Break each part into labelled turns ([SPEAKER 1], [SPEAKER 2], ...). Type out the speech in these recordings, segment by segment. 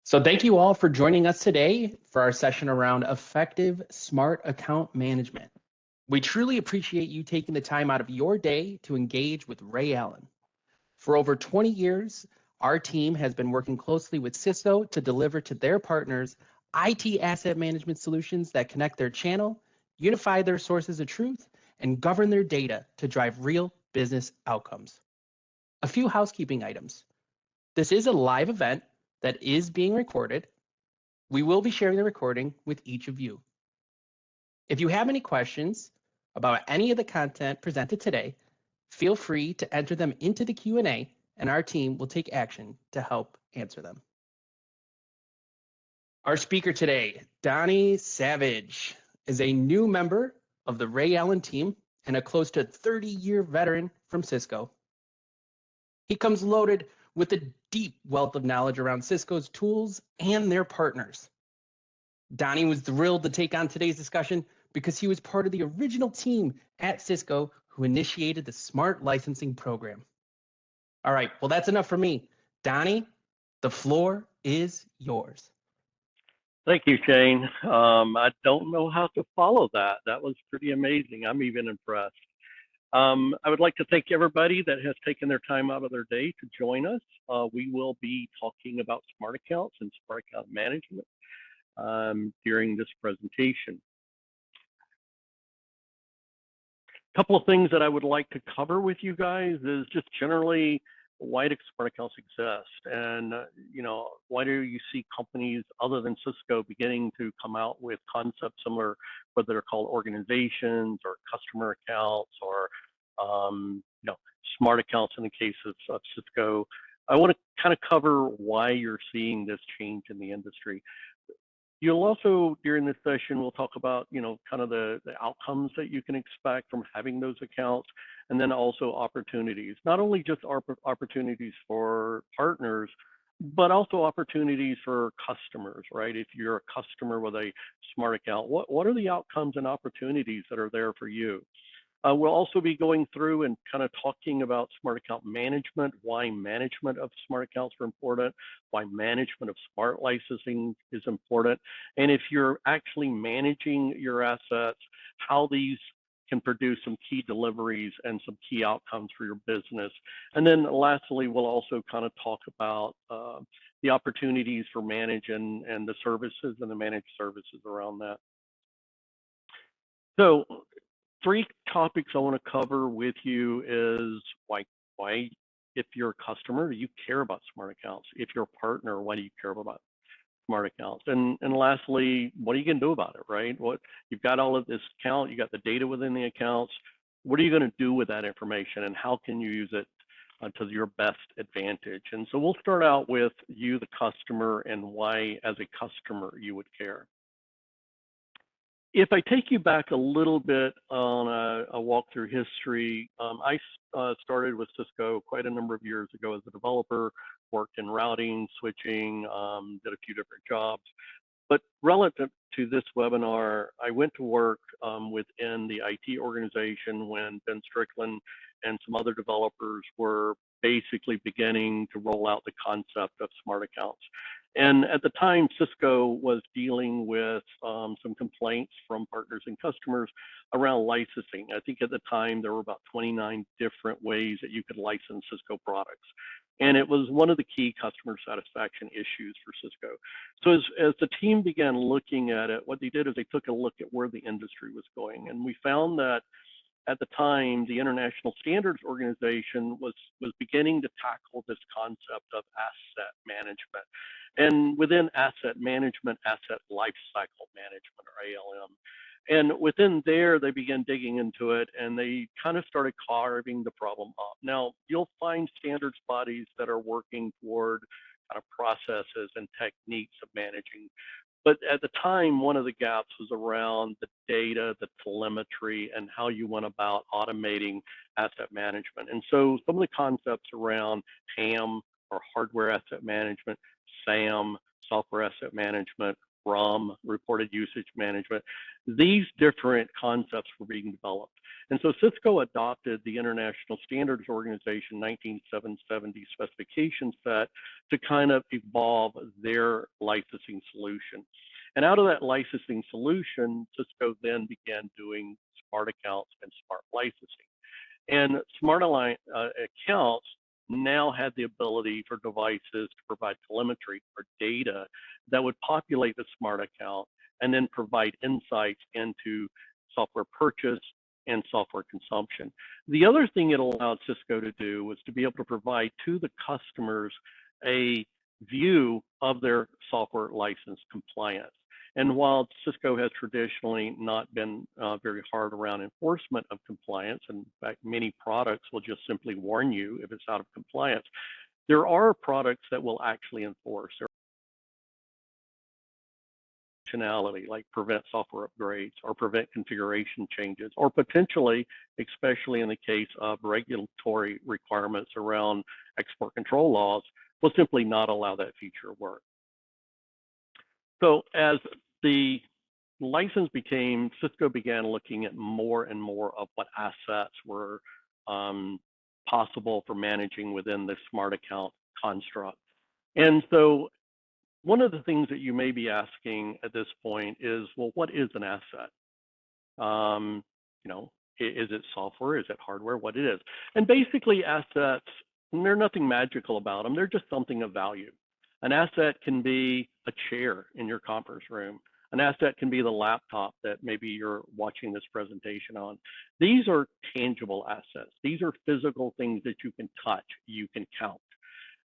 [SPEAKER 1] So thank you all for joining us today for our session around effective smart account management. We truly appreciate you taking the time out of your day to engage with Ray Allen. For over 20 years, our team has been working closely with Cisco to deliver to their partners IT asset management solutions that connect their channel, unify their sources of truth, and govern their data to drive real business outcomes. A few housekeeping items. This is a live event that is being recorded. We will be sharing the recording with each of you. If you have any questions about any of the content presented today, feel free to enter them into the Q&A and our team will take action to help answer them. Our speaker today, Donnie Savage, is a new member of the Ray Allen team and a close to 30-year veteran from Cisco. He comes loaded with a deep wealth of knowledge around Cisco's tools and their partners. Donnie was thrilled to take on today's discussion because he was part of the original team at Cisco who initiated the Smart Licensing Program. All right, well, that's enough for me. Donnie, the floor is yours.
[SPEAKER 2] Thank you, Shane. I don't know how to follow that. That was pretty amazing. I'm even impressed. I would like to thank everybody that has taken their time out of their day to join us. We will be talking about smart accounts and smart account management during this presentation. A couple of things that I would like to cover with you guys is just generally why do smart accounts exist, and why do you see companies other than Cisco beginning to come out with concepts similar, whether they're called organizations or customer accounts or smart accounts in the case of Cisco. I want to kind of cover why you're seeing this change in the industry. You'll also, during this session, we'll talk about, kind of the outcomes that you can expect from having those accounts, and then also opportunities, not only just opportunities for partners, but also opportunities for customers, right? If you're a customer with a smart account, what are the outcomes and opportunities that are there for you? We'll also be going through and kind of talking about smart account management, why management of smart accounts are important, why management of smart licensing is important, and if you're actually managing your assets, how these can produce some key deliveries and some key outcomes for your business. And then lastly, we'll also kind of talk about the opportunities for managing and the services and the managed services around that. So, three topics I want to cover with you is why, if you're a customer, do you care about smart accounts? If you're a partner, why do you care about smart accounts? And lastly, what are you going to do about it, right? You've got all of this account, you got the data within the accounts. What are you going to do with that information, and how can you use it to your best advantage? And so we'll start out with you, the customer, and why, as a customer, you would care. If I take you back a little bit on a walk through history, I started with Cisco quite a number of years ago as a developer, worked in routing, switching, did a few different jobs. But relative to this webinar, I went to work within the IT organization when Ben Strickland and some other developers were basically beginning to roll out the concept of smart accounts. And at the time, Cisco was dealing with some complaints from partners and customers around licensing. I think at the time, there were about 29 different ways that you could license Cisco products. And it was one of the key customer satisfaction issues for Cisco. So as the team began looking at it, what they did is they took a look at where the industry was going. And we found that at the time, the International Standards Organization was beginning to tackle this concept of asset management. And within asset management, asset lifecycle management, or ALM. And within there, they began digging into it, and they kind of started carving the problem up. Now, you'll find standards bodies that are working toward kind of processes and techniques of managing. But at the time, one of the gaps was around the data, the telemetry, and how you went about automating asset management. And so some of the concepts around HAM, or hardware asset management, SAM, software asset management, RUM, reported usage management, these different concepts were being developed. And so Cisco adopted the International Standards Organization 19770 specification set to kind of evolve their licensing solution. And out of that licensing solution, Cisco then began doing smart accounts and smart licensing. And smart accounts now had the ability for devices to provide telemetry or data that would populate the smart account and then provide insights into software purchase and software consumption. The other thing it allowed Cisco to do was to be able to provide to the customers a view of their software license compliance. And while Cisco has traditionally not been very hard around enforcement of compliance, and in fact, many products will just simply warn you if it's out of compliance, there are products that will actually enforce their functionality, like prevent software upgrades or prevent configuration changes, or potentially, especially in the case of regulatory requirements around export control laws, will simply not allow that feature to work. So as the license became, Cisco began looking at more and more of what assets were possible for managing within the smart account construct. And so one of the things that you may be asking at this point is, well, what is an asset? You know, is it software? Is it hardware? What it is? And basically assets, there's nothing magical about them. They're just something of value. An asset can be a chair in your conference room. An asset can be the laptop that maybe you're watching this presentation on. These are tangible assets. These are physical things that you can touch, you can count.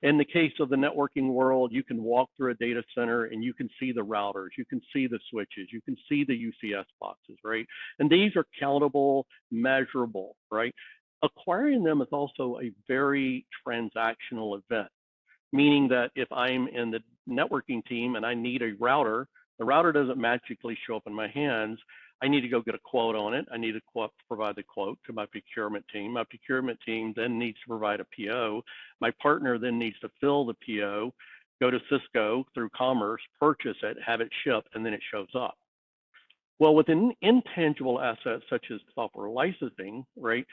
[SPEAKER 2] In the case of the networking world, you can walk through a data center and you can see the routers, you can see the switches, you can see the UCS boxes, right? And these are countable, measurable, right? Acquiring them is also a very transactional event, meaning that if I'm in the networking team and I need a router, the router doesn't magically show up in my hands. I need to go get a quote on it. I need to provide the quote to my procurement team. My procurement team then needs to provide a PO. My partner then needs to fill the PO, go to Cisco through Commerce, purchase it, have it shipped, and then it shows up. Well, with intangible assets such as software licensing, right,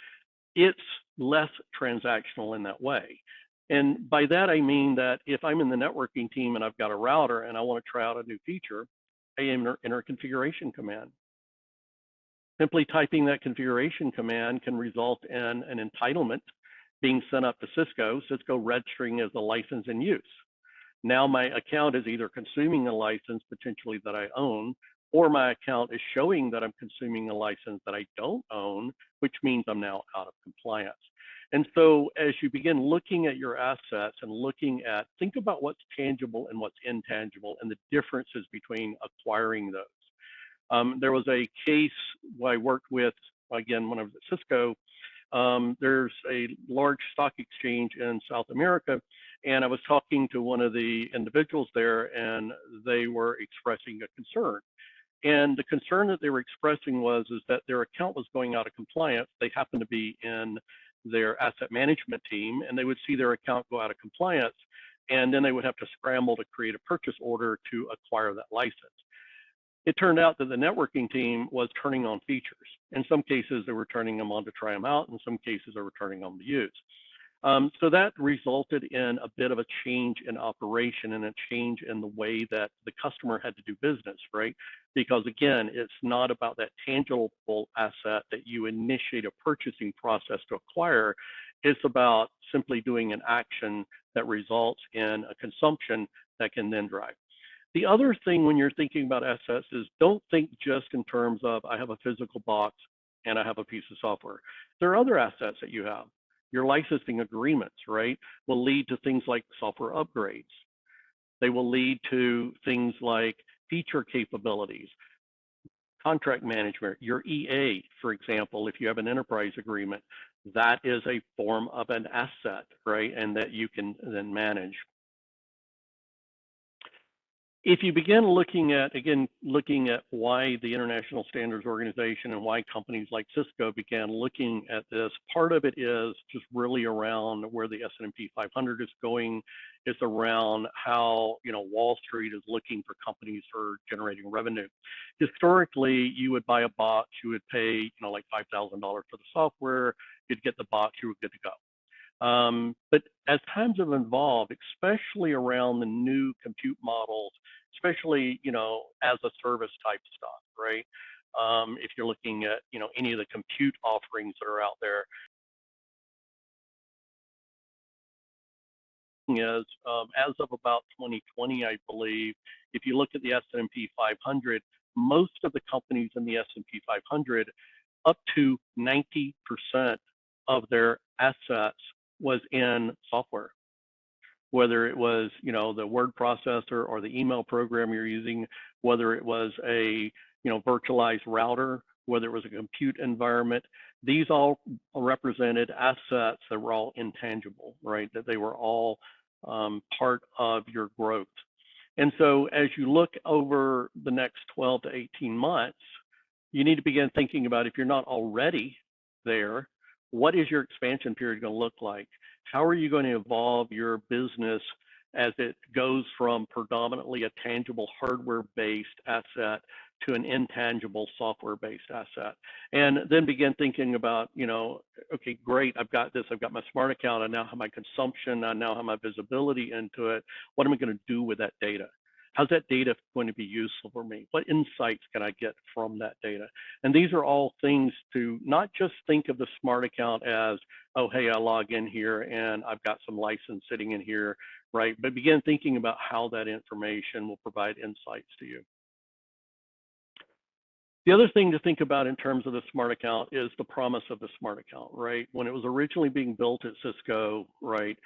[SPEAKER 2] it's less transactional in that way. And by that, I mean that if I'm in the networking team and I've got a router and I want to try out a new feature, I enter a configuration command. Simply typing that configuration command can result in an entitlement being sent up to Cisco, Cisco registering as a license in use. Now my account is either consuming a license potentially that I own, or my account is showing that I'm consuming a license that I don't own, which means I'm now out of compliance. And so as you begin looking at your assets and looking at, think about what's tangible and what's intangible and the differences between acquiring those. There was a case where I worked with, again, when I was at Cisco, there's a large stock exchange in South America, and I was talking to one of the individuals there, and they were expressing a concern. And the concern that they were expressing was that their account was going out of compliance. They happened to be in their asset management team, and they would see their account go out of compliance, and then they would have to scramble to create a purchase order to acquire that license. It turned out that the networking team was turning on features. In some cases, they were turning them on to try them out. In some cases, they were turning them to use. So that resulted in a bit of a change in operation and a change in the way that the customer had to do business, right? Because again, it's not about that tangible asset that you initiate a purchasing process to acquire. It's about simply doing an action that results in a consumption that can then drive. The other thing when you're thinking about assets is don't think just in terms of I have a physical box and I have a piece of software. There are other assets that you have. Your licensing agreements, right, will lead to things like software upgrades. They will lead to things like feature capabilities, contract management, your EA, for example, if you have an enterprise agreement, that is a form of an asset, right, and that you can then manage. if you begin looking at why the International Standards Organization and why companies like Cisco began looking at this, part of it is just really around where the S&P 500 is going. It's around how Wall Street is looking for companies for generating revenue. Historically, you would buy a box, you would pay like $5,000 for the software, you'd get the box, you were good to go. But as times have evolved, especially around the new compute models, especially as a service type stuff, right? If you're looking at any of the compute offerings that are out there, is as of about 2020, I believe, if you look at the S&P 500, most of the companies in the S&P 500, up to 90% of their assets was in software, whether it was the word processor or the email program you're using, whether it was a virtualized router, whether it was a compute environment. These all represented assets that were all intangible, right? That they were all part of your growth. And so as you look over the next 12 to 18 months, you need to begin thinking about, if you're not already there, what is your expansion period going to look like? How are you going to evolve your business as it goes from predominantly a tangible hardware-based asset to an intangible software-based asset? And then begin thinking about, okay, great, I've got this, I've got my smart account, I now have my consumption, I now have my visibility into it. What am I going to do with that data? How's that data going to be useful for me? What insights can I get from that data? And these are all things to not just think of the smart account as, oh, hey, I log in here and I've got some license sitting in here, right? But begin thinking about how that information will provide insights to you. The other thing to think about in terms of the smart account is the promise of the smart account, right? When it was originally being built at Cisco, right,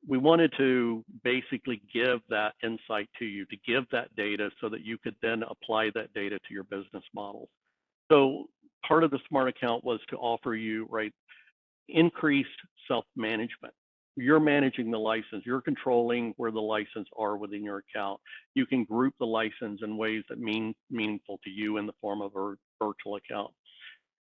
[SPEAKER 2] we wanted to basically give that insight to you, to give that data so that you could then apply that data to your business models. So part of the smart account was to offer you, right, increased self-management. You're managing the license, you're controlling where the license are within your account. You can group the license in ways that meaningful to you in the form of a virtual account.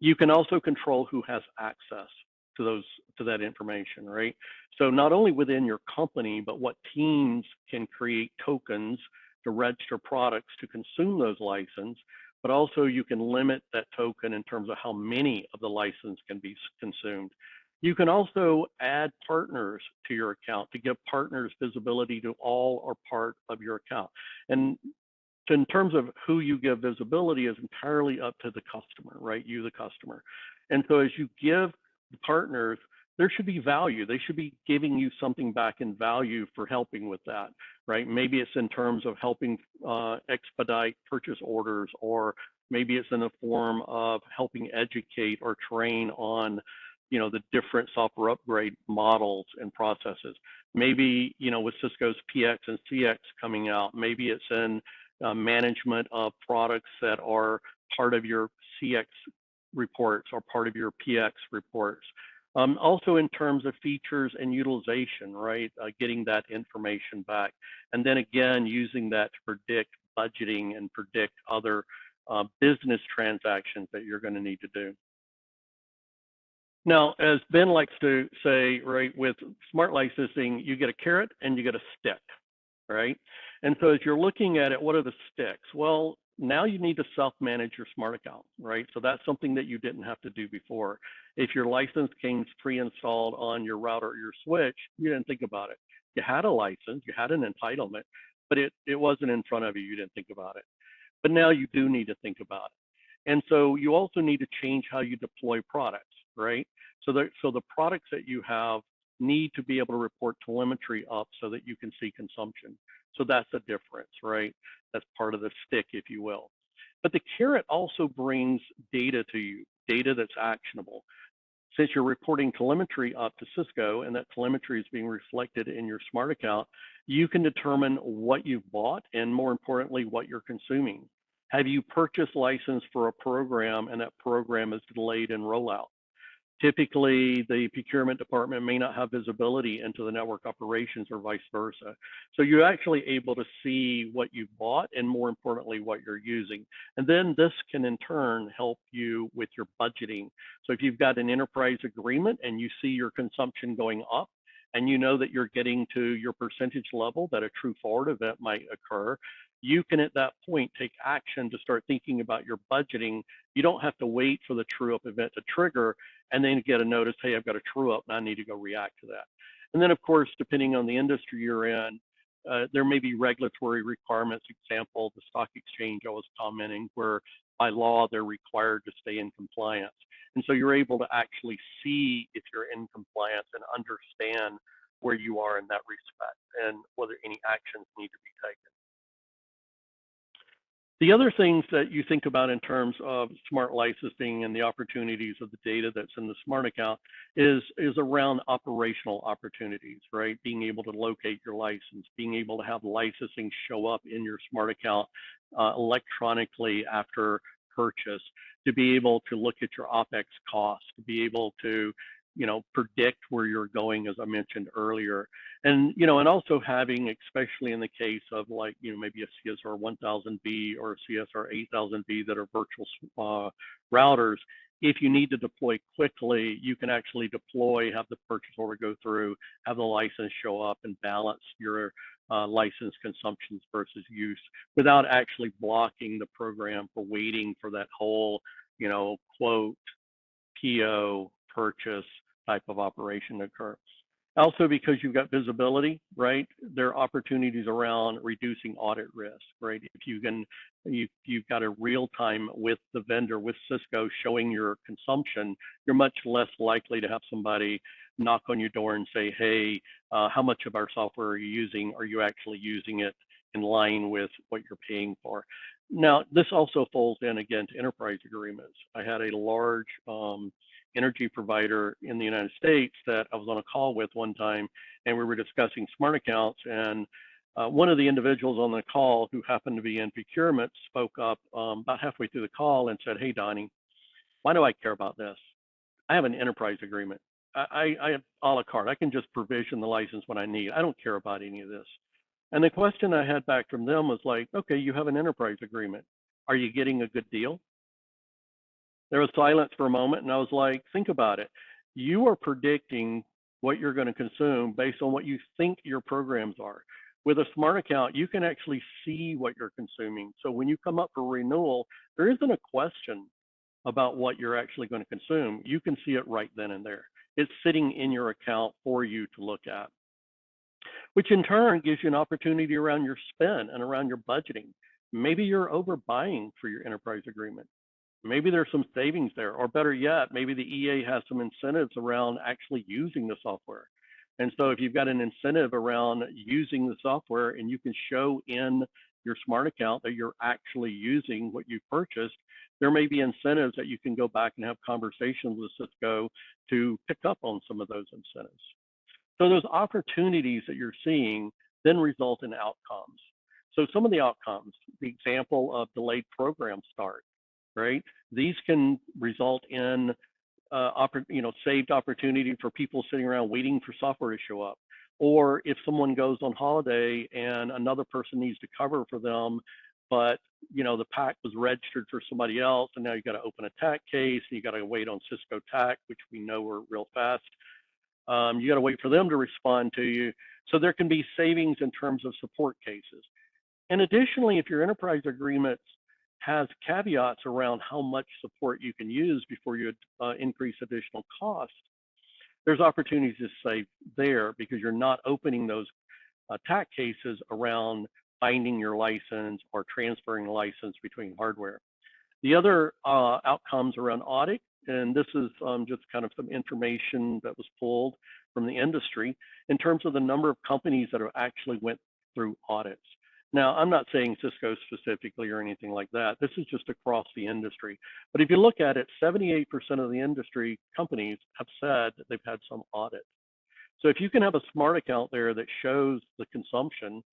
[SPEAKER 2] You can also control who has access to that information, right? So not only within your company, but what teams can create tokens to register products to consume those licenses, but also you can limit that token in terms of how many of the license can be consumed. You can also add partners to your account to give partners visibility to all or part of your account. And in terms of who you give visibility is entirely up to the customer, right? You, the customer. And so as you give the partners, there should be value. They should be giving you something back in value for helping with that, right? Maybe it's in terms of helping expedite purchase orders, or maybe it's in the form of helping educate or train on the different software upgrade models and processes. Maybe, with Cisco's PX and CX coming out, maybe it's in management of products that are part of your CX reports or part of your PX reports. Also in terms of features and utilization, right? Getting that information back. And then again, using that to predict budgeting and predict other business transactions that you're going to need to do. Now, as Ben likes to say, right, with smart licensing, you get a carrot and you get a stick, right? And so as you're looking at it, what are the sticks? Well, now you need to self-manage your smart account, right? So that's something that you didn't have to do before. If your license came pre-installed on your router or your switch, you didn't think about it. You had a license, you had an entitlement, but it wasn't in front of you, you didn't think about it. But now you do need to think about it. And so you also need to change how you deploy products, right? So the products that you have need to be able to report telemetry up so that you can see consumption. So that's a difference, right? That's part of the stick, if you will. But the carrot also brings data to you, data that's actionable. Since you're reporting telemetry up to Cisco and that telemetry is being reflected in your smart account, you can determine what you've bought and, more importantly, what you're consuming. Have you purchased license for a program and that program is delayed in rollout? Typically, the procurement department may not have visibility into the network operations or vice versa. So you're actually able to see what you've bought and more importantly, what you're using. And then this can in turn help you with your budgeting. So if you've got an enterprise agreement and you see your consumption going up, and you know that you're getting to your percentage level that a true forward event might occur, you can at that point take action to start thinking about your budgeting. You don't have to wait for the true up event to trigger and then get a notice, hey, I've got a true up and I need to go react to that. And then of course, depending on the industry you're in, there may be regulatory requirements. Example, the stock exchange I was commenting, where by law they're required to stay in compliance. And so you're able to actually see if you're in compliance and understand where you are in that respect and whether any actions need to be taken. The other things that you think about in terms of smart licensing and the opportunities of the data that's in the smart account is around operational opportunities, right? Being able to locate your license, being able to have licensing show up in your smart account electronically after purchase, to be able to look at your OpEx costs, to be able to predict where you're going, as I mentioned earlier. And, and also having, especially in the case of like, maybe a CSR 1000B or a CSR 8000B that are virtual routers, if you need to deploy quickly, you can actually deploy, have the purchase order go through, have the license show up and balance your license consumptions versus use without actually blocking the program for waiting for that whole, quote, PO, purchase type of operation to occur. Also, because you've got visibility, right? There are opportunities around reducing audit risk, right? If you've got a real time with the vendor, with Cisco, showing your consumption, you're much less likely to have somebody knock on your door and say, hey, how much of our software are you using? Are you actually using it in line with what you're paying for? Now, this also folds in again to enterprise agreements. I had a large energy provider in the United States that I was on a call with one time, and we were discussing smart accounts. And one of the individuals on the call who happened to be in procurement spoke up about halfway through the call and said, hey, Donnie, why do I care about this? I have an enterprise agreement. I have a la carte. I can just provision the license when I need. I don't care about any of this. And the question I had back from them was like, okay, you have an enterprise agreement. Are you getting a good deal? There was silence for a moment, and I was like, think about it. You are predicting what you're going to consume based on what you think your programs are. With a smart account, you can actually see what you're consuming. So when you come up for renewal, there isn't a question about what you're actually going to consume. You can see it right then and there. It's sitting in your account for you to look at, which in turn gives you an opportunity around your spend and around your budgeting. Maybe you're overbuying for your enterprise agreement. Maybe there's some savings there, or better yet, maybe the EA has some incentives around actually using the software. And so if you've got an incentive around using the software and you can show in your smart account that you're actually using what you purchased, there may be incentives that you can go back and have conversations with Cisco to pick up on some of those incentives. So those opportunities that you're seeing then result in outcomes. So some of the outcomes, the example of delayed program start, right? These can result in saved opportunity for people sitting around waiting for software to show up. Or if someone goes on holiday and another person needs to cover for them, but the pack was registered for somebody else, and now you got to open a TAC case, and you got to wait on Cisco TAC, which we know are real fast. You got to wait for them to respond to you. So there can be savings in terms of support cases. And additionally, if your enterprise agreements has caveats around how much support you can use before you increase additional cost, there's opportunities to save there because you're not opening those TAC cases around finding your license or transferring the license between hardware. The other outcomes around audit, and this is just kind of some information that was pulled from the industry in terms of the number of companies that have actually went through audits. Now, I'm not saying Cisco specifically or anything like that. This is just across the industry. But if you look at it, 78% of the industry companies have said that they've had some audit. So if you can have a smart account there that shows the consumption,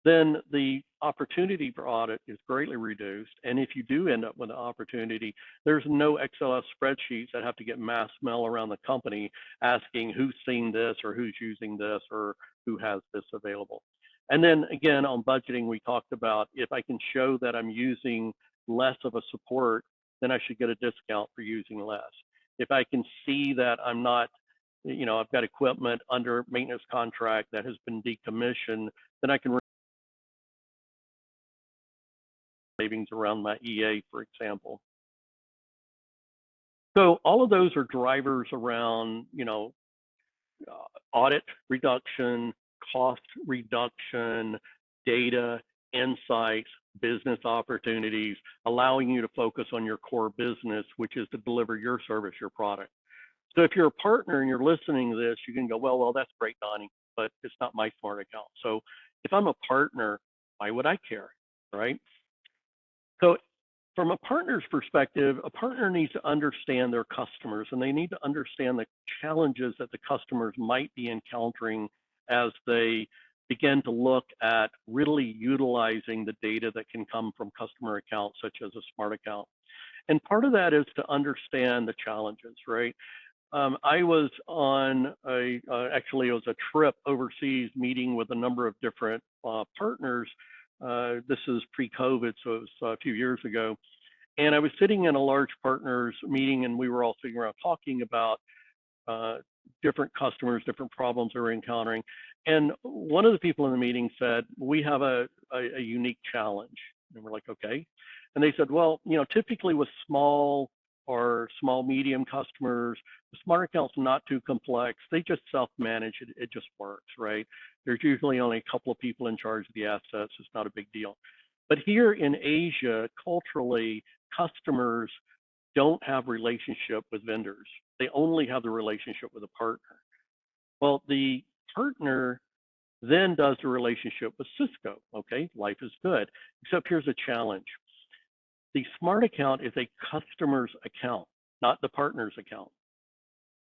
[SPEAKER 2] then the opportunity for audit is greatly reduced. And if you do end up with an opportunity, there's no XLS spreadsheets that have to get mass mail around the company asking who's seen this or who's using this or who has this available. And then again, on budgeting, we talked about if I can show that I'm using less of a support, then I should get a discount for using less. If I can see that I'm not, I've got equipment under maintenance contract that has been decommissioned, then I can savings around my EA, for example. So all of those are drivers around, audit reduction, cost reduction, data, insights, business opportunities, allowing you to focus on your core business, which is to deliver your service, your product. So if you're a partner and you're listening to this, you can go, well, that's great, Donnie, but it's not my smart account. So if I'm a partner, why would I care, right? So from a partner's perspective, a partner needs to understand their customers and they need to understand the challenges that the customers might be encountering as they begin to look at really utilizing the data that can come from customer accounts, such as a smart account. And part of that is to understand the challenges, right? I was on actually it was a trip overseas meeting with a number of different partners. This is pre-COVID, so it was a few years ago. And I was sitting in a large partners meeting and we were all sitting around talking about different customers, different problems they were encountering. And one of the people in the meeting said, we have a unique challenge. And we're like, okay. And they said, well, typically with small or small medium customers, the smart account's not too complex. They just self-manage it. It just works, right? There's usually only a couple of people in charge of the assets. It's not a big deal. But here in Asia, culturally, customers don't have relationship with vendors. They only have the relationship with a partner. Well, the partner then does the relationship with Cisco. Okay, life is good. Except here's a challenge. The smart account is a customer's account, not the partner's account.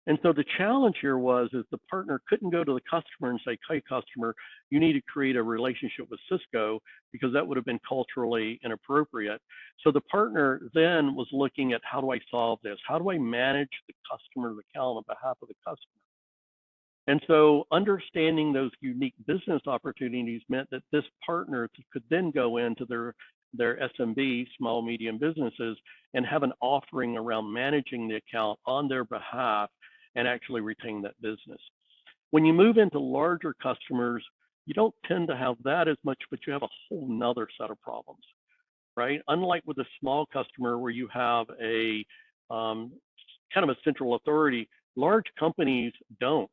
[SPEAKER 2] And so the challenge here is the partner couldn't go to the customer and say, hey, customer, you need to create a relationship with Cisco, because that would have been culturally inappropriate. So the partner then was looking at, how do I solve this? How do I manage the customer's account on behalf of the customer? And so understanding those unique business opportunities meant that this partner could then go into their SMB, small, medium businesses, and have an offering around managing the account on their behalf and actually retain that business. When you move into larger customers, you don't tend to have that as much, but you have a whole nother set of problems, right? Unlike with a small customer where you have a kind of a central authority, large companies don't.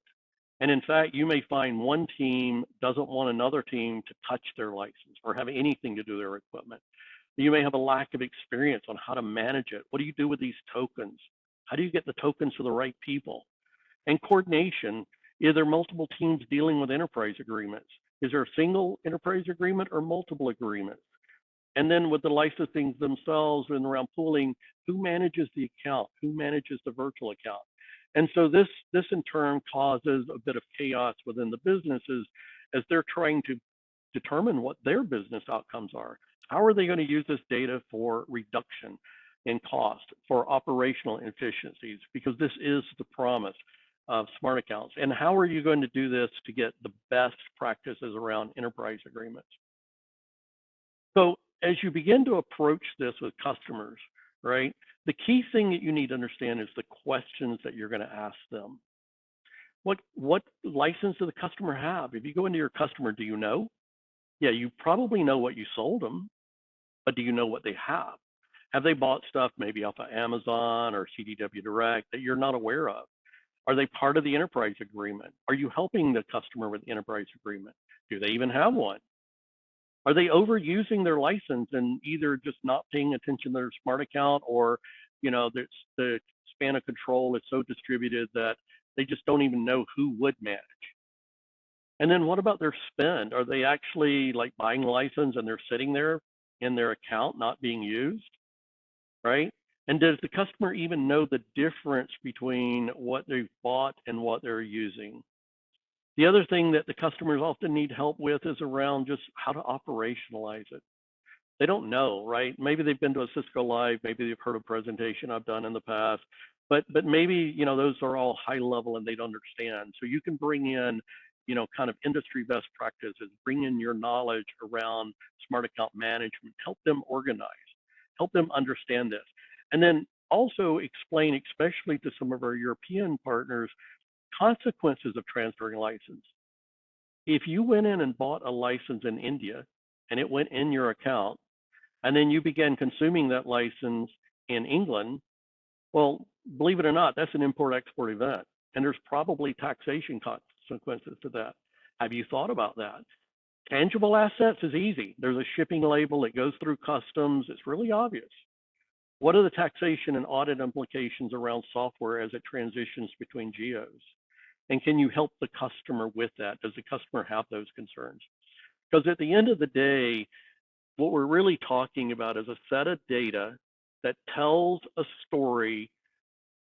[SPEAKER 2] And in fact, you may find one team doesn't want another team to touch their license or have anything to do with their equipment. You may have a lack of experience on how to manage it. What do you do with these tokens? How do you get the tokens to the right people? And coordination, is there multiple teams dealing with enterprise agreements? Is there a single enterprise agreement or multiple agreements? And then with the licensing themselves and around pooling, who manages the account? Who manages the virtual account? And so this in turn causes a bit of chaos within the businesses as they're trying to determine what their business outcomes are. How are they going to use this data for reduction in cost, for operational efficiencies? Because this is the promise of smart accounts. And how are you going to do this to get the best practices around enterprise agreements? So as you begin to approach this with customers, right, the key thing that you need to understand is the questions that you're going to ask them. What license does the customer have? If you go into your customer, do you know? Yeah, you probably know what you sold them, but do you know what they have? Have they bought stuff maybe off of Amazon or CDW Direct that you're not aware of? Are they part of the enterprise agreement? Are you helping the customer with the enterprise agreement? Do they even have one? Are they overusing their license and either just not paying attention to their smart account, or the span of control is so distributed that they just don't even know who would manage? And then what about their spend? Are they actually like buying a license and they're sitting there in their account not being used, right? And does the customer even know the difference between what they've bought and what they're using? The other thing that the customers often need help with is around just how to operationalize it. They don't know, right? Maybe they've been to a Cisco Live, maybe they've heard a presentation I've done in the past, but maybe those are all high level and they don't understand. So you can bring in kind of industry best practices, bring in your knowledge around smart account management, help them organize, help them understand this, and then also explain, especially to some of our European partners, consequences of transferring license. If you went in and bought a license in India and it went in your account, and then you began consuming that license in England, well, believe it or not, that's an import-export event, and there's probably taxation consequences to that. Have you thought about that? Tangible assets is easy. There's a shipping label, it goes through customs, it's really obvious. What are the taxation and audit implications around software as it transitions between geos? And can you help the customer with that? Does the customer have those concerns? Because at the end of the day, what we're really talking about is a set of data that tells a story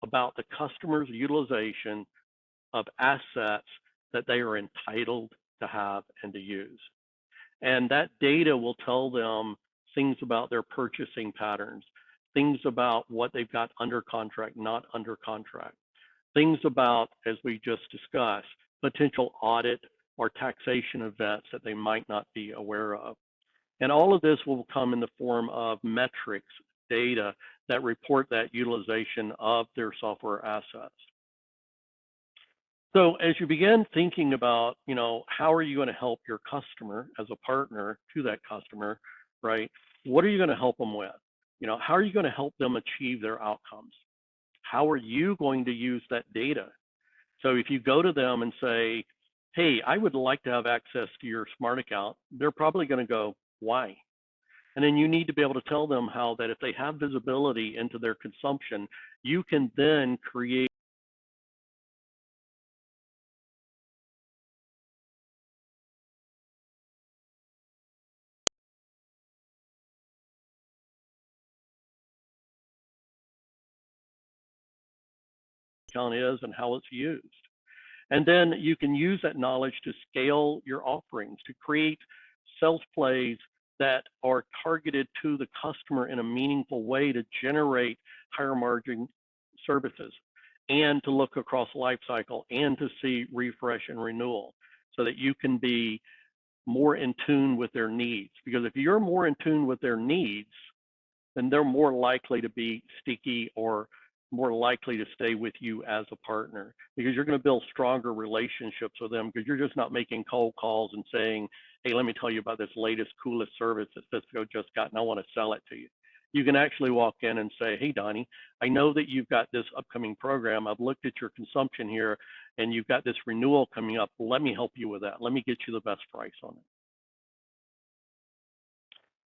[SPEAKER 2] about the customer's utilization of assets that they are entitled to have and to use. And that data will tell them things about their purchasing patterns, things about what they've got under contract, not under contract, things about, as we just discussed, potential audit or taxation events that they might not be aware of. And all of this will come in the form of metrics, data that report that utilization of their software assets. So as you begin thinking about, how are you going to help your customer as a partner to that customer, right? What are you going to help them with? How are you going to help them achieve their outcomes? How are you going to use that data? So if you go to them and say, hey, I would like to have access to your smart account, they're probably going to go, why? And then you need to be able to tell them how that if they have visibility into their consumption, you can then create account is and how it's used. And then you can use that knowledge to scale your offerings, to create sales plays that are targeted to the customer in a meaningful way to generate higher margin services, and to look across life cycle and to see refresh and renewal so that you can be more in tune with their needs. Because if you're more in tune with their needs, then they're more likely to be sticky or more likely to stay with you as a partner, because you're going to build stronger relationships with them, because you're just not making cold calls and saying, hey, let me tell you about this latest, coolest service that Cisco just got, and I want to sell it to you. You can actually walk in and say, hey, Donnie, I know that you've got this upcoming program. I've looked at your consumption here, and you've got this renewal coming up. Let me help you with that. Let me get you the best price on it.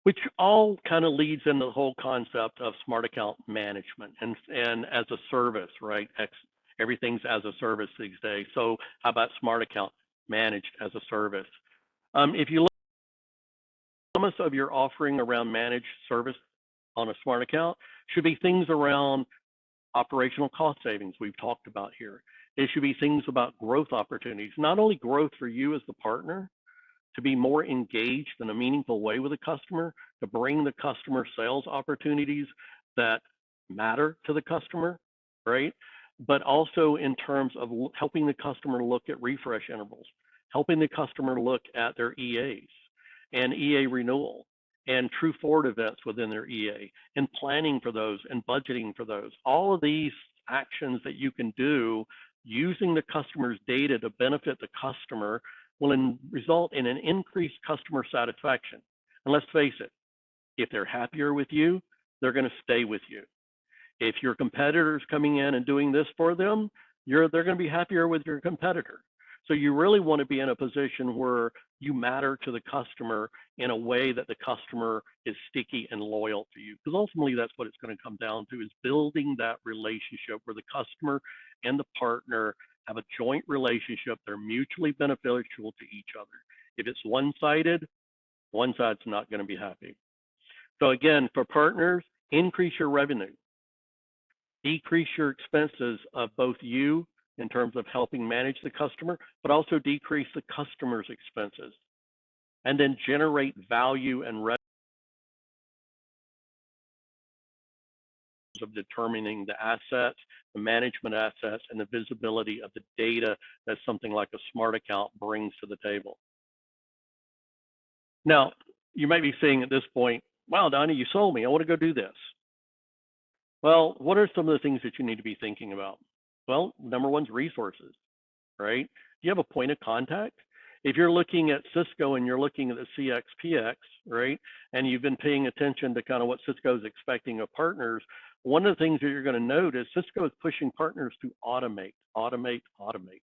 [SPEAKER 2] Which all kind of leads into the whole concept of smart account management and as a service, right? Everything's as a service these days. So how about smart account managed as a service? If you look at some of your offering around managed service on a smart account, should be things around operational cost savings we've talked about here. It should be things about growth opportunities, not only growth for you as the partner, to be more engaged in a meaningful way with the customer, to bring the customer sales opportunities that matter to the customer, right? But also in terms of helping the customer look at refresh intervals, helping the customer look at their EAs and EA renewal and true forward events within their EA, and planning for those and budgeting for those. All of these actions that you can do using the customer's data to benefit the customer will result in an increased customer satisfaction. And let's face it, if they're happier with you, they're going to stay with you. If your competitor's coming in and doing this for them, they're going to be happier with your competitor. So you really want to be in a position where you matter to the customer in a way that the customer is sticky and loyal to you. Because ultimately that's what it's going to come down to, is building that relationship where the customer and the partner have a joint relationship. They're mutually beneficial to each other. If it's one-sided, one side's not going to be happy. So again, for partners, increase your revenue, decrease your expenses of both you in terms of helping manage the customer, but also decrease the customer's expenses, and then generate value and revenue of determining the assets, the management assets, and the visibility of the data that something like a smart account brings to the table. Now, you might be saying at this point, wow, Donnie, you sold me. I want to go do this. Well, what are some of the things that you need to be thinking about? Well, number one's resources, right? Do you have a point of contact? If you're looking at Cisco and you're looking at the CXPX, right, and you've been paying attention to kind of what Cisco is expecting of partners, one of the things that you're going to notice, Cisco is pushing partners to automate, automate, automate.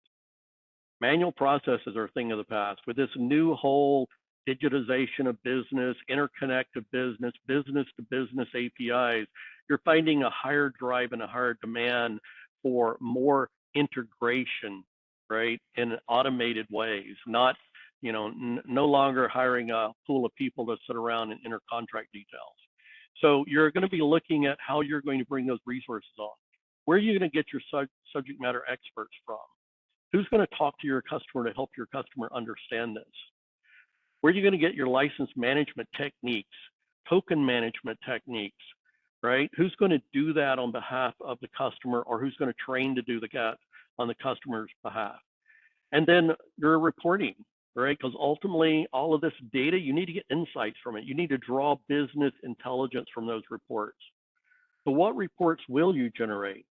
[SPEAKER 2] Manual processes are a thing of the past. With this new whole digitization of business, interconnect of business, business to business APIs, you're finding a higher drive and a higher demand for more integration, right, in automated ways, not, no longer hiring a pool of people to sit around and enter contract details. So you're going to be looking at how you're going to bring those resources on. Where are you going to get your subject matter experts from? Who's going to talk to your customer to help your customer understand this? Where are you going to get your license management techniques, token management techniques, right? Who's going to do that on behalf of the customer, or who's going to train to do that on the customer's behalf? And then your reporting, right? Because ultimately, all of this data, you need to get insights from it. You need to draw business intelligence from those reports. So what reports will you generate?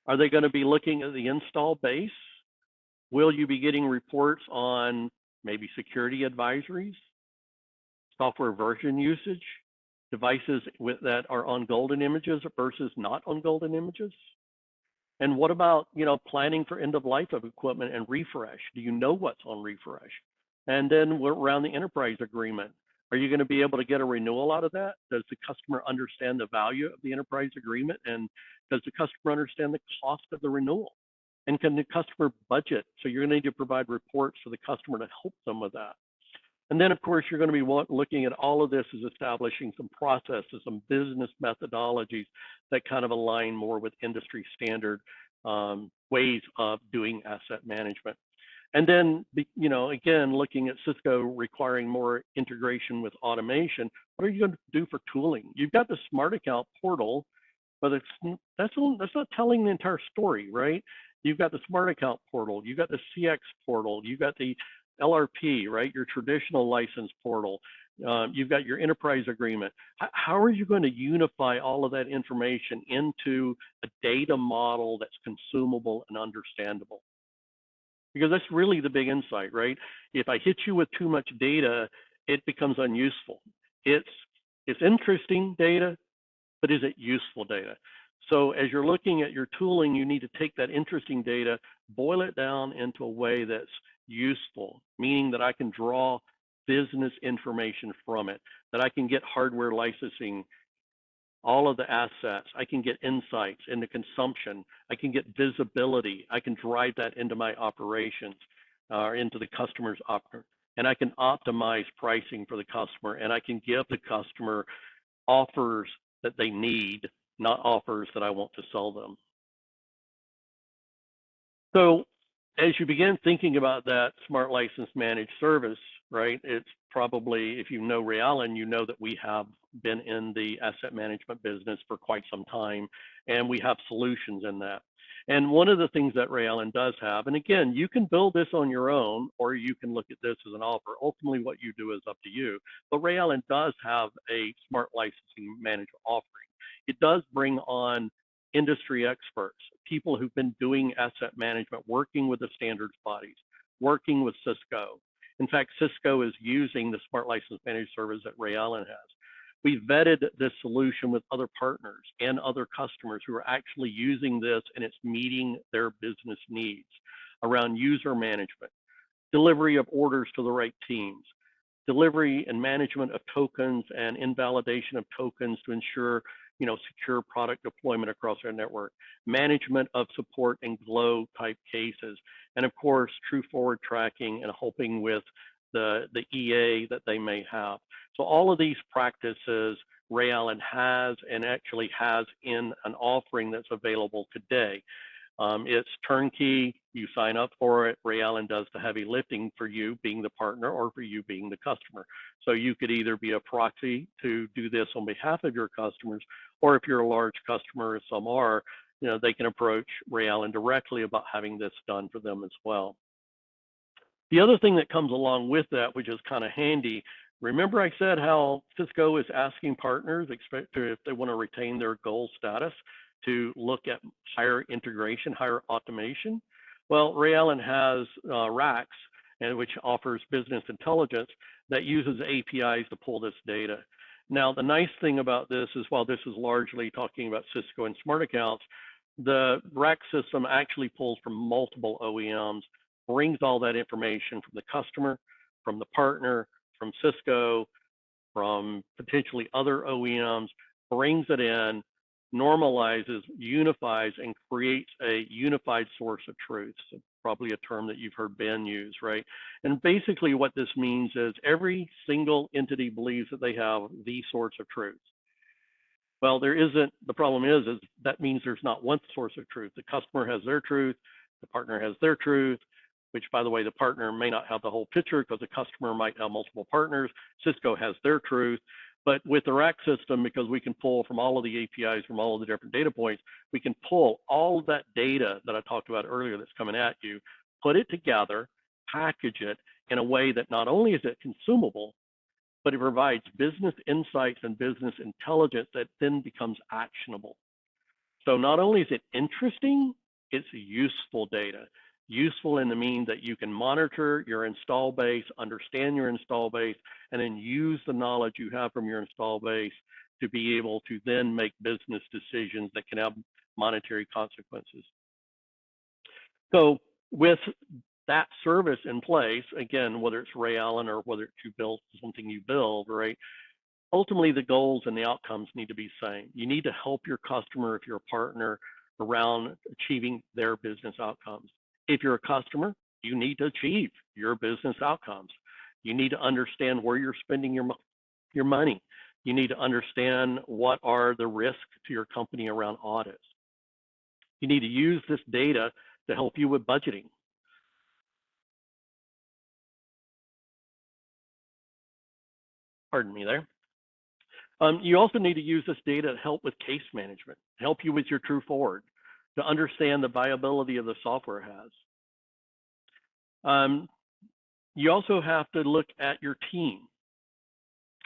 [SPEAKER 2] Are they going to be looking at the install base? Will you be getting reports on maybe security advisories, software version usage, devices that are on golden images versus not on golden images? And what about, planning for end of life of equipment and refresh? Do you know what's on refresh? And then around the enterprise agreement, are you going to be able to get a renewal out of that? Does the customer understand the value of the enterprise agreement? And does the customer understand the cost of the renewal? And can the customer budget? So you're going to need to provide reports for the customer to help them with that. And then, of course, you're going to be looking at all of this as establishing some processes, some business methodologies that kind of align more with industry standard ways of doing asset management. And then, again, looking at Cisco requiring more integration with automation, what are you going to do for tooling? You've got the Smart Account portal, but that's not telling the entire story, right? You've got the Smart Account portal, you've got the CX portal, you've got the LRP, right? Your traditional license portal. You've got your enterprise agreement. How are you going to unify all of that information into a data model that's consumable and understandable? Because that's really the big insight, right? If I hit you with too much data, it becomes unuseful. It's interesting data, but is it useful data? So as you're looking at your tooling, you need to take that interesting data, boil it down into a way that's useful, meaning that I can draw business information from it, that I can get hardware licensing, all of the assets, I can get insights into consumption, I can get visibility, I can drive that into my operations, or into the customer's and I can optimize pricing for the customer, and I can give the customer offers that they need, not offers that I want to sell them. So as you begin thinking about that smart license managed service, right, it's probably, if you know Ray Allen, you know that we have been in the asset management business for quite some time, and we have solutions in that. And one of the things that Ray Allen does have, and again, you can build this on your own, or you can look at this as an offer. Ultimately, what you do is up to you. But Ray Allen does have a smart licensing management offering. It does bring on industry experts, people who've been doing asset management, working with the standards bodies, working with Cisco. In fact, Cisco is using the smart license managed service that Ray Allen has. We vetted this solution with other partners and other customers who are actually using this, and it's meeting their business needs around user management, delivery of orders to the right teams, delivery and management of tokens and invalidation of tokens to ensure secure product deployment across our network, management of support and glow type cases, and of course, true forward tracking and helping with the EA that they may have. So all of these practices Ray Allen has and actually has in an offering that's available today. It's turnkey. You sign up for it. Ray Allen does the heavy lifting for you being the partner or for you being the customer. So you could either be a proxy to do this on behalf of your customers, or if you're a large customer, as some are, they can approach Ray Allen directly about having this done for them as well. The other thing that comes along with that, which is kind of handy, remember I said how Cisco is asking partners, if they want to retain their gold status, to look at higher integration, higher automation? Well, Ray Allen has RACs, which offers business intelligence that uses APIs to pull this data. Now, the nice thing about this is, while this is largely talking about Cisco and smart accounts, the RAC system actually pulls from multiple OEMs, brings all that information from the customer, from the partner, from Cisco, from potentially other OEMs, brings it in, normalizes, unifies, and creates a unified source of truth. So probably a term that you've heard Ben use, right? And basically what this means is every single entity believes that they have the source of truth. Well, there isn't. The problem is that means there's not one source of truth. The customer has their truth, the partner has their truth, which, by the way, the partner may not have the whole picture because the customer might have multiple partners. Cisco has their truth. But with the RAC system, because we can pull from all of the APIs from all of the different data points, we can pull all of that data that I talked about earlier that's coming at you, put it together, package it in a way that not only is it consumable, but it provides business insights and business intelligence that then becomes actionable. So not only is it interesting, it's useful data. Useful in the mean that you can monitor your install base, understand your install base, and then use the knowledge you have from your install base to be able to then make business decisions that can have monetary consequences. So with that service in place, again, whether it's Ray Allen or whether it's you build something you build, right? Ultimately, the goals and the outcomes need to be the same. You need to help your customer, if you're a partner, around achieving their business outcomes. If you're a customer, you need to achieve your business outcomes. You need to understand where you're spending your money. You need to understand what are the risks to your company around audits. You need to use this data to help you with budgeting. Pardon me there. You also need to use this data to help with case management, help you with your true forward, to understand the viability of the software has. You also have to look at your team.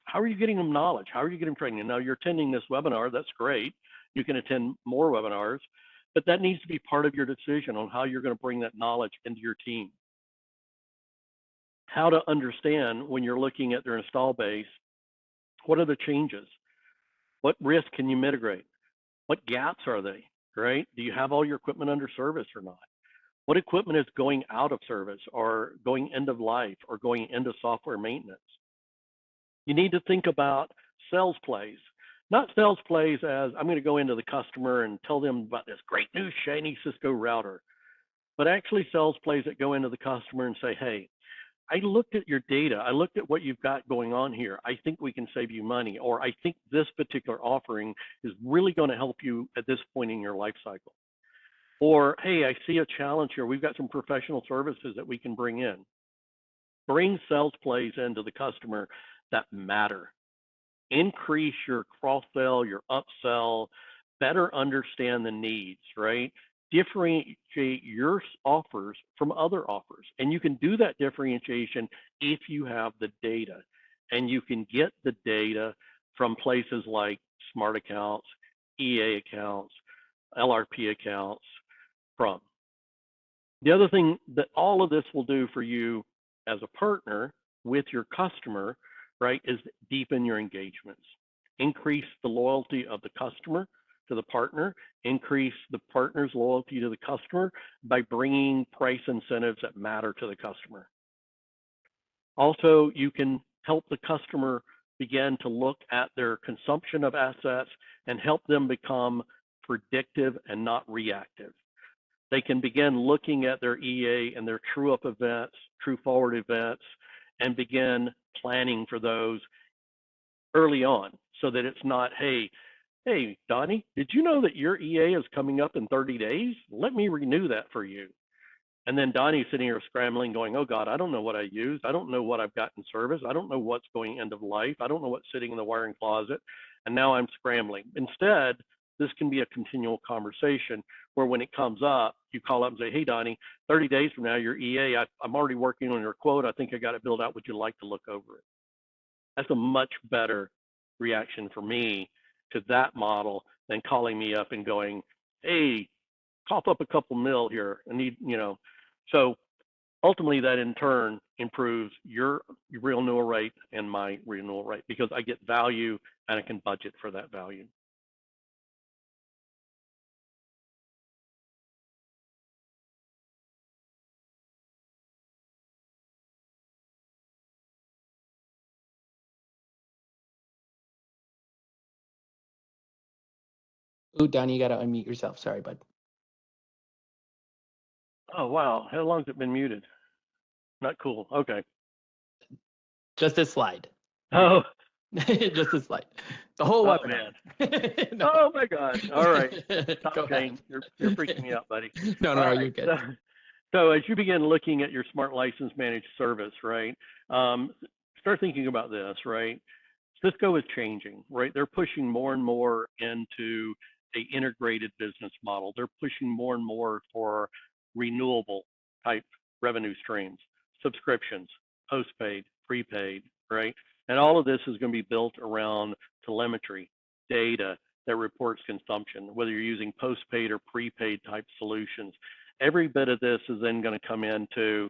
[SPEAKER 2] How are you getting them knowledge? How are you getting training? Now you're attending this webinar, that's great. You can attend more webinars, but that needs to be part of your decision on how you're going to bring that knowledge into your team. How to understand when you're looking at their install base, what are the changes? What risk can you mitigate? What gaps are they, right? Do you have all your equipment under service or not? What equipment is going out of service or going end of life or going into software maintenance? You need to think about sales plays, not sales plays as I'm going to go into the customer and tell them about this great new shiny Cisco router, but actually sales plays that go into the customer and say, hey, I looked at your data. I looked at what you've got going on here. I think we can save you money, or I think this particular offering is really going to help you at this point in your life cycle. Or, hey, I see a challenge here. We've got some professional services that we can bring in. Bring sales plays into the customer that matter. Increase your cross-sell, your upsell, better understand the needs, right? Differentiate your offers from other offers. And you can do that differentiation if you have the data. And you can get the data from places like smart accounts, EA accounts, LRP accounts from. The other thing that all of this will do for you as a partner with your customer, right, is deepen your engagements. Increase the loyalty of the customer to the partner, increase the partner's loyalty to the customer by bringing price incentives that matter to the customer. Also, you can help the customer begin to look at their consumption of assets and help them become predictive and not reactive. They can begin looking at their EA and their true up events, true forward events, and begin planning for those early on so that it's not, hey, hey, Donnie, did you know that your EA is coming up in 30 days? Let me renew that for you. And then Donnie's sitting here scrambling, going, oh God, I don't know what I used. I don't know what I've got in service. I don't know what's going end of life. I don't know what's sitting in the wiring closet. And now I'm scrambling. Instead, this can be a continual conversation where when it comes up, you call up and say, hey, Donnie, 30 days from now, your EA, I'm already working on your quote. I think I got it built out. Would you like to look over it? That's a much better reaction for me to that model than calling me up and going, hey, cough up a couple mil here. I need, so ultimately that in turn improves your renewal rate and my renewal rate because I get value and I can budget for that value.
[SPEAKER 1] Ooh, Donnie, you got to unmute yourself. Sorry, bud.
[SPEAKER 2] Oh, wow. How long's it been muted? Not cool. Okay.
[SPEAKER 1] Just a slide.
[SPEAKER 2] Oh,
[SPEAKER 1] Just a slide. The whole
[SPEAKER 2] oh
[SPEAKER 1] webinar.
[SPEAKER 2] man.
[SPEAKER 1] No.
[SPEAKER 2] Oh my God. All right.
[SPEAKER 1] Go
[SPEAKER 2] Stop, Shane.
[SPEAKER 1] ahead.
[SPEAKER 2] You're freaking me out, buddy.
[SPEAKER 1] No,
[SPEAKER 2] All right.
[SPEAKER 1] you're good.
[SPEAKER 2] So as you begin looking at your smart license managed service, right? Start thinking about this, right? Cisco is changing, right? They're pushing more and more into a integrated business model. They're pushing more and more for renewable type revenue streams, subscriptions, postpaid, prepaid, right? And all of this is going to be built around telemetry, data that reports consumption, whether you're using postpaid or prepaid type solutions. Every bit of this is then going to come into,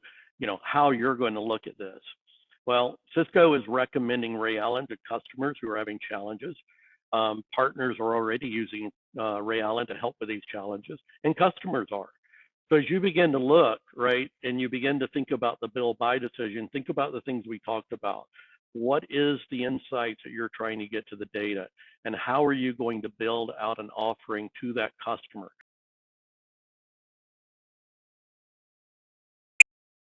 [SPEAKER 2] how you're going to look at this. Well, Cisco is recommending Ray Allen to customers who are having challenges. Partners are already using Ray Allen to help with these challenges, and customers are. So as you begin to look, right, and you begin to think about the build buy decision, think about the things we talked about. What is the insights that you're trying to get to the data, and how are you going to build out an offering to that customer?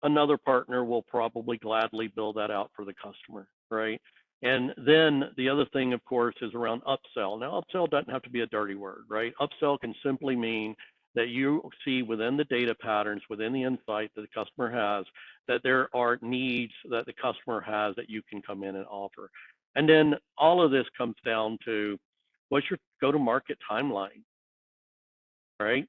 [SPEAKER 2] Another partner will probably gladly build that out for the customer, right? And then the other thing, of course, is around upsell. Now, upsell doesn't have to be a dirty word, right? Upsell can simply mean that you see within the data patterns, within the insight that the customer has, that there are needs that the customer has that you can come in and offer. And then all of this comes down to what's your go-to-market timeline, right?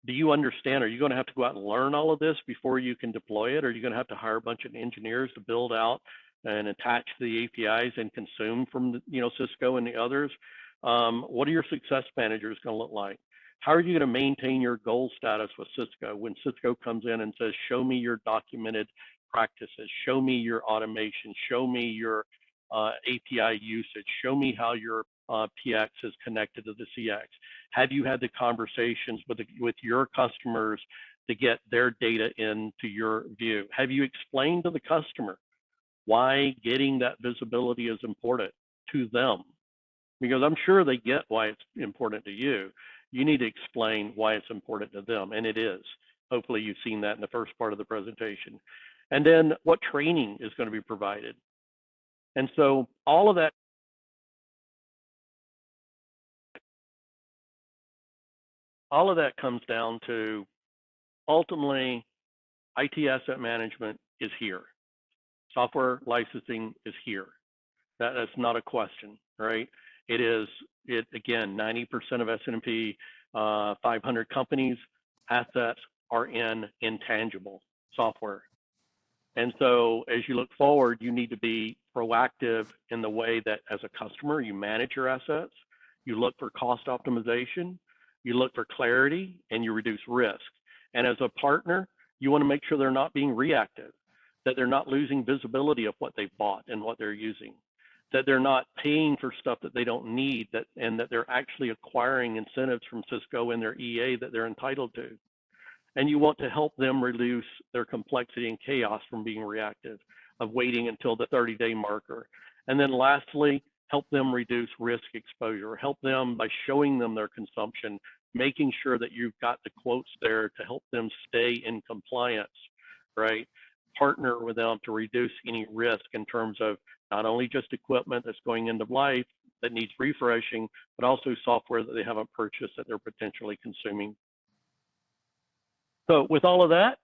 [SPEAKER 2] Do you understand? Are you going to have to go out and learn all of this before you can deploy it? Or are you going to have to hire a bunch of engineers to build out and attach the APIs and consume from Cisco and the others? What are your success managers going to look like? How are you going to maintain your goal status with Cisco when Cisco comes in and says, show me your documented practices, show me your automation, show me your API usage, show me how your PX is connected to the CX? Have you had the conversations with your customers to get their data into your view? Have you explained to the customer why getting that visibility is important to them? Because I'm sure they get why it's important to you. You need to explain why it's important to them, and it is. Hopefully you've seen that in the first part of the presentation. And then what training is going to be provided. And so all of that comes down to ultimately IT asset management is here. Software licensing is here. That's not a question, right? Again, 90% of S&P 500 companies assets are in intangible software. And so as you look forward, you need to be proactive in the way that as a customer, you manage your assets, you look for cost optimization, you look for clarity, and you reduce risk. And as a partner, you want to make sure they're not being reactive, that they're not losing visibility of what they've bought and what they're using, that they're not paying for stuff that they don't need, and that they're actually acquiring incentives from Cisco in their EA that they're entitled to. And you want to help them reduce their complexity and chaos from being reactive, of waiting until the 30-day marker. And then lastly, help them reduce risk exposure, help them by showing them their consumption, making sure that you've got the quotes there to help them stay in compliance, right? Partner with them to reduce any risk in terms of not only just equipment that's going into life, that needs refreshing, but also software that they haven't purchased that they're potentially consuming. So with all of that,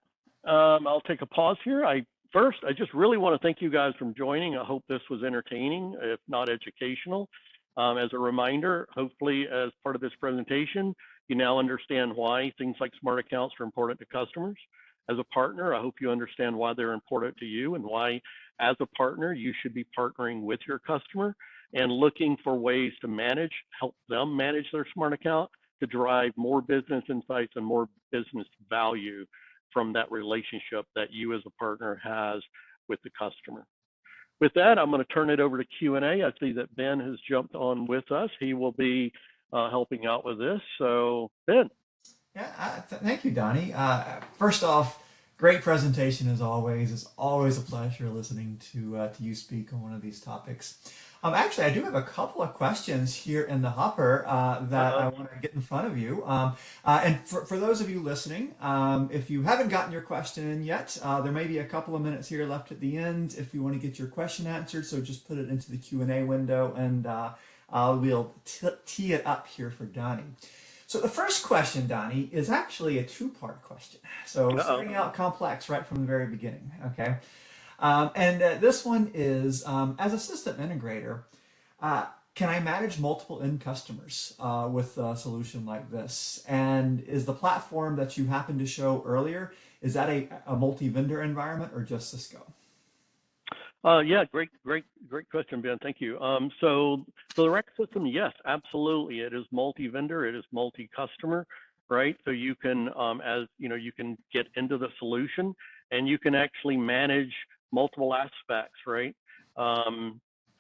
[SPEAKER 2] I'll take a pause here. First, I just really want to thank you guys for joining. I hope this was entertaining, if not educational. As a reminder, hopefully as part of this presentation, you now understand why things like smart accounts are important to customers. As a partner, I hope you understand why they're important to you and why, as a partner, you should be partnering with your customer and looking for ways to help them manage their smart account to drive more business insights and more business value from that relationship that you as a partner has with the customer. With that, I'm going to turn it over to Q&A. I see that Ben has jumped on with us. He will be helping out with this. So, Ben.
[SPEAKER 3] Yeah, thank you, Donnie. First off, great presentation as always. It's always a pleasure listening to you speak on one of these topics. Actually, I do have a couple of questions here in the hopper that I want to get in front of you. And for those of you listening, if you haven't gotten your question in yet, there may be a couple of minutes here left at the end if you want to get your question answered. So just put it into the Q&A window and we'll tee it up here for Donnie. So the first question, Donnie, is actually a two-part question. So starting out complex right from the very beginning, okay? This one is, as a system integrator, can I manage multiple end customers with a solution like this? And is the platform that you happened to show earlier, is that a multi-vendor environment or just Cisco?
[SPEAKER 2] Yeah, great question, Ben. Thank you. So the REX system, yes, absolutely. It is multi-vendor. It is multi-customer, right? So you can, you can get into the solution and you can actually manage multiple aspects, right?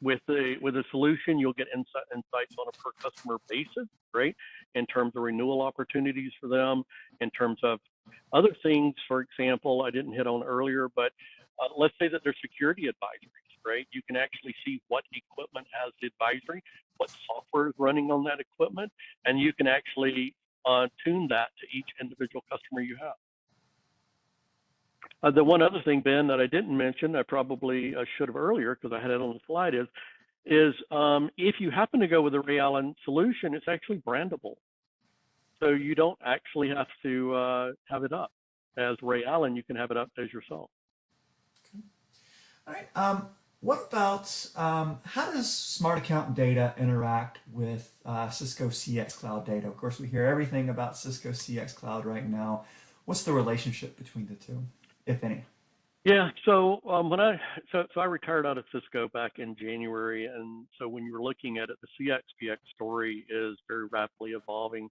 [SPEAKER 2] With a solution, you'll get insights on a per customer basis, right? In terms of renewal opportunities for them, in terms of other things, for example, I didn't hit on earlier, but let's say that there's security advisories, right? You can actually see what equipment has the advisory, what software is running on that equipment, and you can actually tune that to each individual customer you have. The one other thing, Ben, that I didn't mention, I probably should have earlier because I had it on the slide, is if you happen to go with a Ray Allen solution, it's actually brandable. So you don't actually have to have it up as Ray Allen. You can have it up as yourself.
[SPEAKER 3] Okay. All right. What about how does Smart Account data interact with Cisco CX Cloud data? Of course, we hear everything about Cisco CX Cloud right now. What's the relationship between the two, if any?
[SPEAKER 2] Yeah, so I retired out of Cisco back in January, and so when you're looking at it, the CX/PX story is very rapidly evolving.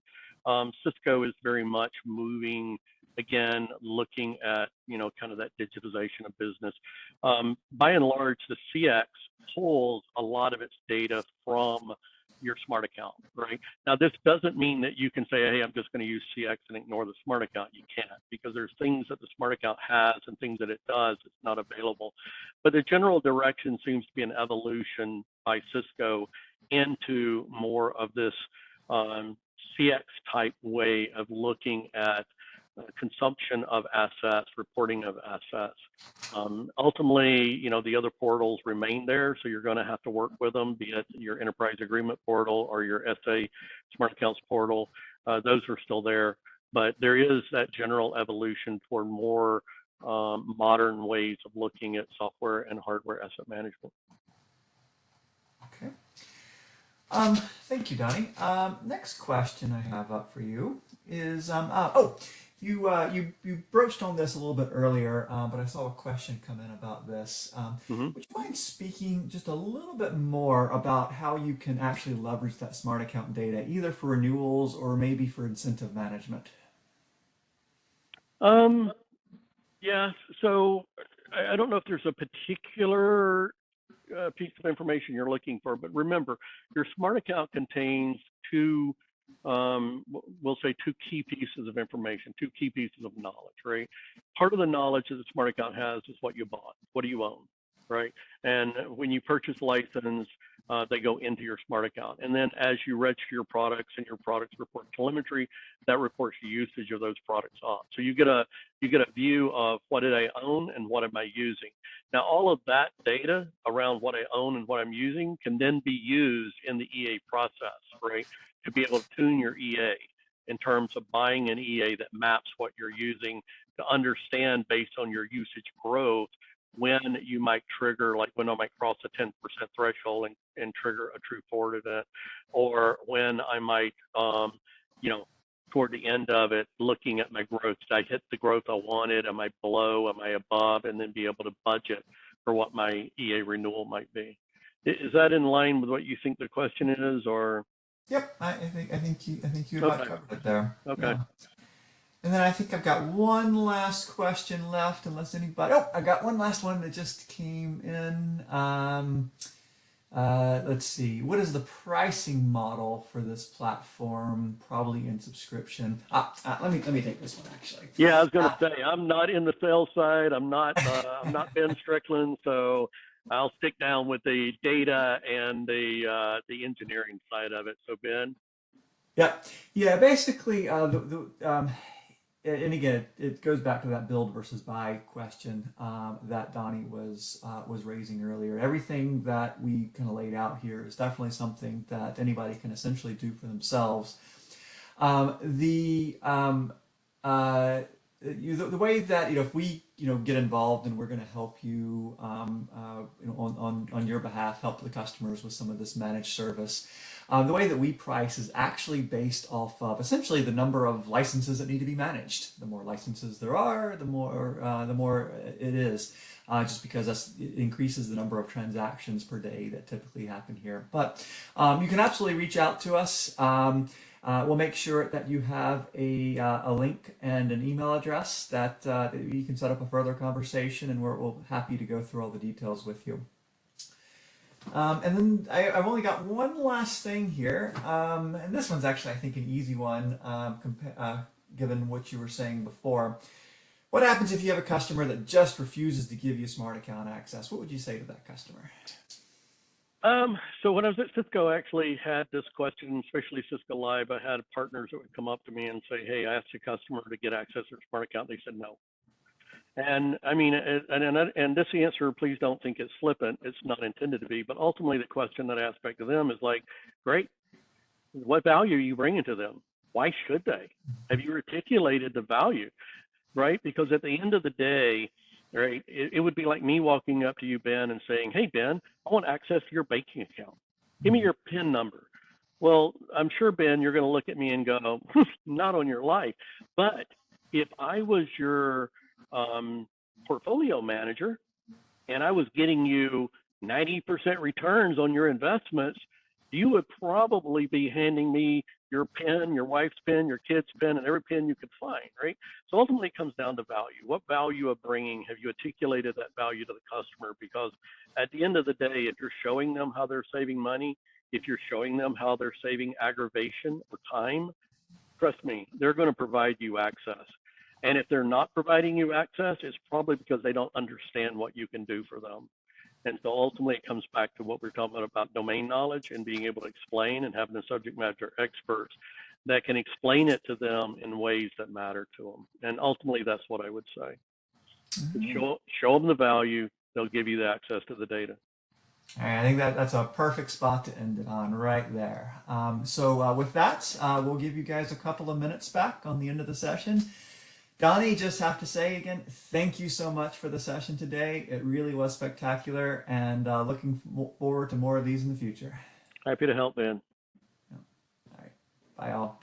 [SPEAKER 2] Cisco is very much moving, again, looking at kind of that digitization of business. By and large, the CX pulls a lot of its data from your smart account, right? Now, this doesn't mean that you can say, hey, I'm just going to use CX and ignore the smart account. You can't, because there's things that the smart account has and things that it does it's not available. But the general direction seems to be an evolution by Cisco into more of this CX type way of looking at consumption of assets, reporting of assets. Ultimately, the other portals remain there, so you're going to have to work with them, be it your enterprise agreement portal or your SA Smart Accounts portal. Those are still there, but there is that general evolution toward more modern ways of looking at software and hardware asset management.
[SPEAKER 3] Okay. Thank you, Donnie. Next question I have up for you is, you broached on this a little bit earlier, but I saw a question come in about this. Would you mind speaking just a little bit more about how you can actually leverage that smart account data, either for renewals or maybe for incentive management?
[SPEAKER 2] Yeah, so I don't know if there's a particular piece of information you're looking for, but remember, your smart account contains we'll say two key pieces of information, two key pieces of knowledge, right? Part of the knowledge that the smart account has is what you bought, what do you own, right? And when you purchase license, they go into your smart account. And then as you register your products and your products report telemetry, that reports the usage of those products off. So you get a view of what did I own and what am I using. Now, all of that data around what I own and what I'm using can then be used in the EA process, right? To be able to tune your EA in terms of buying an EA that maps what you're using, to understand based on your usage growth when you might trigger, like when I might cross a 10% threshold and trigger a true forward event, or when I might, toward the end of it, looking at my growth. Did I hit the growth I wanted? Am I below? Am I above? And then be able to budget for what my EA renewal might be. Is that in line with what you think the question is, or?
[SPEAKER 3] Yep, I think you about covered it there.
[SPEAKER 2] Okay.
[SPEAKER 3] Yeah. And then I think I've got one last question left, unless anybody. Oh, I got one last one that just came in. Let's see. What is the pricing model for this platform? Probably in subscription. Let me take this one actually.
[SPEAKER 2] Yeah, I was going to say I'm not in the sales side. I'm not Ben Strickland, so I'll stick down with the data and the engineering side of it. So Ben.
[SPEAKER 3] Yeah. Basically, and again, it goes back to that build versus buy question that Donnie was raising earlier. Everything that we kind of laid out here is definitely something that anybody can essentially do for themselves. The way that if we get involved and we're going to help you on your behalf, help the customers with some of this managed service. The way that we price is actually based off of essentially the number of licenses that need to be managed. The more licenses there are, the more it is, just because it increases the number of transactions per day that typically happen here. But you can absolutely reach out to us. We'll make sure that you have a link and an email address that you can set up a further conversation, and we're happy to go through all the details with you. And then I've only got one last thing here, and this one's actually, I think, an easy one, given what you were saying before. What happens if you have a customer that just refuses to give you smart account access? What would you say to that customer?
[SPEAKER 2] So when I was at Cisco, I actually had this question, especially Cisco Live. I had partners that would come up to me and say, "Hey, I asked a customer to get access to their smart account." They said no. And I mean, and this answer, please don't think it's flippant. It's not intended to be. But ultimately, the question that I ask back to them is like, great, what value are you bringing to them? Why should they? Have you articulated the value, right? Because at the end of the day, right, it would be like me walking up to you, Ben, and saying, "Hey, Ben, I want access to your banking account. Give me your PIN number." Well, I'm sure, Ben, you're going to look at me and go, "Not on your life." But if I was your portfolio manager and I was getting you 90% returns on your investments, you would probably be handing me your PIN, your wife's PIN, your kid's PIN, and every PIN you could find, right? So ultimately it comes down to value. What value of bringing, have you articulated that value to the customer? Because at the end of the day, if you're showing them how they're saving money, if you're showing them how they're saving aggravation or time, trust me, they're going to provide you access. And if they're not providing you access, it's probably because they don't understand what you can do for them. And so ultimately it comes back to what we're talking about domain knowledge and being able to explain and having the subject matter experts that can explain it to them in ways that matter to them. And ultimately that's what I would say. Show them the value, they'll give you the access to the data.
[SPEAKER 3] All right, I think that's a perfect spot to end it on right there. So with that, we'll give you guys a couple of minutes back on the end of the session. Donnie, just have to say again, thank you so much for the session today. It really was spectacular, and looking forward to more of these in the future.
[SPEAKER 2] Happy to help, Ben.
[SPEAKER 3] All right. Bye, all.